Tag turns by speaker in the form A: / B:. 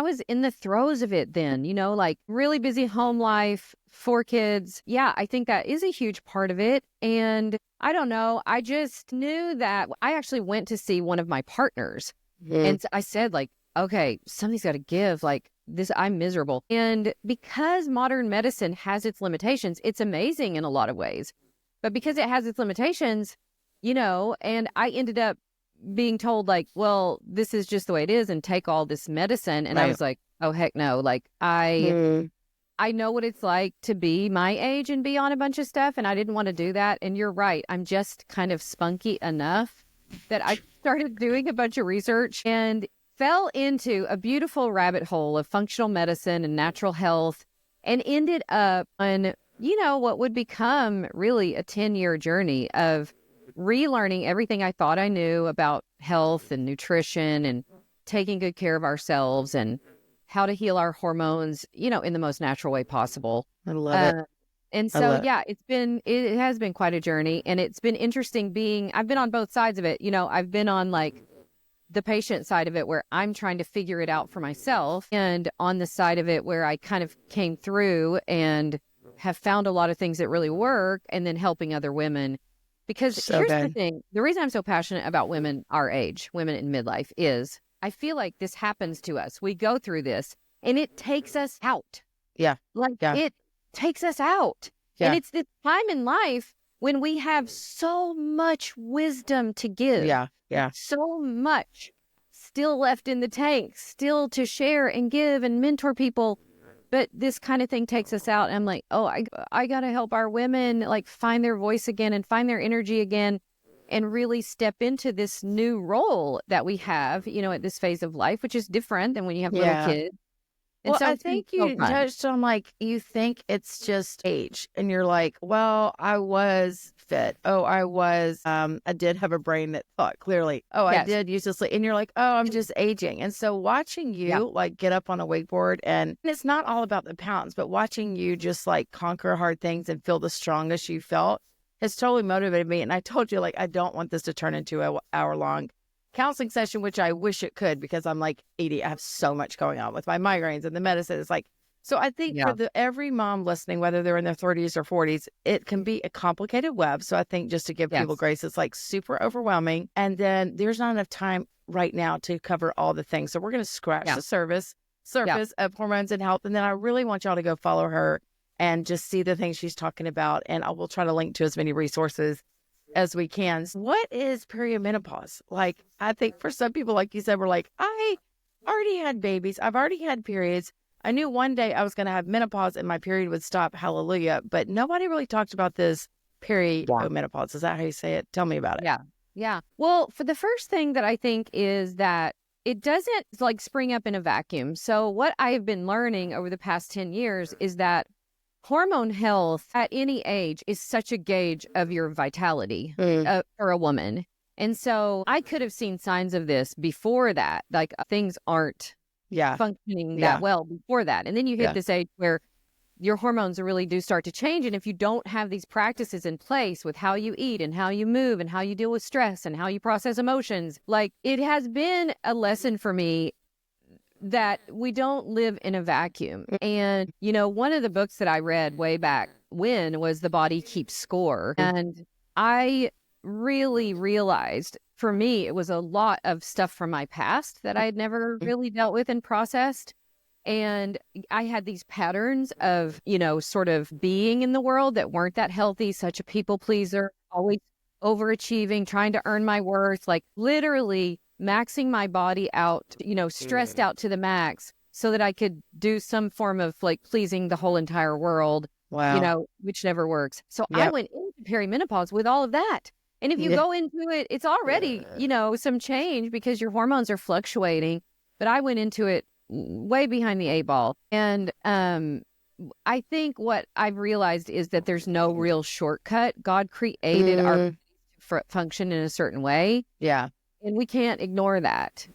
A: was in the throes of it then, like really busy home life, 4 kids. Yeah, I think that is a huge part of it. And I don't know. I just knew that I actually went to see one of my partners. And I said, like, okay, something's got to give. Like this, I'm miserable. And because modern medicine has its limitations, it's amazing in a lot of ways. But because it has its limitations, and I ended up being told like, well, this is just the way it is and take all this medicine. And I was like, oh, heck no. Like I know what it's like to be my age and be on a bunch of stuff. And I didn't want to do that. And you're right. I'm just kind of spunky enough that I started doing a bunch of research and fell into a beautiful rabbit hole of functional medicine and natural health and ended up on, what would become really a 10-year journey of relearning everything I thought I knew about health and nutrition and taking good care of ourselves and how to heal our hormones, in the most natural way possible.
B: I love it.
A: And so, yeah, it has been quite a journey, and it's been interesting I've been on both sides of it. I've been on like the patient side of it where I'm trying to figure it out for myself, and on the side of it where I kind of came through and have found a lot of things that really work, and then helping other women. Because here's the thing, the reason I'm so passionate about women our age, women in midlife, is I feel like this happens to us. We go through this and it takes us out.
B: Yeah.
A: It takes us out.
B: Yeah.
A: And it's this time in life when we have so much wisdom to give.
B: Yeah. Yeah.
A: So much still left in the tank, still to share and give and mentor people. But this kind of thing takes us out. And I'm like, oh, I got to help our women like find their voice again and find their energy again and really step into this new role that we have, at this phase of life, which is different than when you have little kids. And
B: well,
A: so
B: I think you touched on like, you think it's just age and you're like, well, I was fit. Oh, I did have a brain that thought clearly. Oh, I did use to sleep. And you're like, oh, I'm just aging. And so watching you like get up on a wakeboard and it's not all about the pounds, but watching you just like conquer hard things and feel the strongest you felt has totally motivated me. And I told you, like, I don't want this to turn into an hour-long counseling session, which I wish it could, because I'm like, Edie, I have so much going on with my migraines and the medicine. It's like, so I think for every mom listening, whether they're in their 30s or 40s, it can be a complicated web. So I think just to give people grace, it's like super overwhelming. And then there's not enough time right now to cover all the things. So we're going to scratch the surface of hormones and health. And then I really want y'all to go follow her and just see the things she's talking about. And I will try to link to as many resources as we can. What is perimenopause? Like, I think for some people, like you said, we're like, I already had babies. I've already had periods. I knew one day I was going to have menopause and my period would stop. Hallelujah. But nobody really talked about this perimenopause. Is that how you say it? Tell me about it.
A: Yeah. Yeah. Well, for the first thing that I think is that it doesn't like spring up in a vacuum. So what I've been learning over the past 10 years is that hormone health at any age is such a gauge of your vitality for a woman. And so I could have seen signs of this before that, like things aren't functioning that well before that. And then you hit this age where your hormones really do start to change. And if you don't have these practices in place with how you eat and how you move and how you deal with stress and how you process emotions, like it has been a lesson for me that we don't live in a vacuum. And, one of the books that I read way back when was The Body Keeps Score. And I really realized for me, it was a lot of stuff from my past that I had never really dealt with and processed. And I had these patterns of, sort of being in the world that weren't that healthy, such a people pleaser, always overachieving, trying to earn my worth, like literally maxing my body out, stressed out to the max so that I could do some form of like pleasing the whole entire world, which never works. So I went into perimenopause with all of that. And if you go into it, it's already, some change because your hormones are fluctuating. But I went into it way behind the 8-ball. And I think what I've realized is that there's no real shortcut. God created our function in a certain way.
B: Yeah.
A: And we can't ignore that.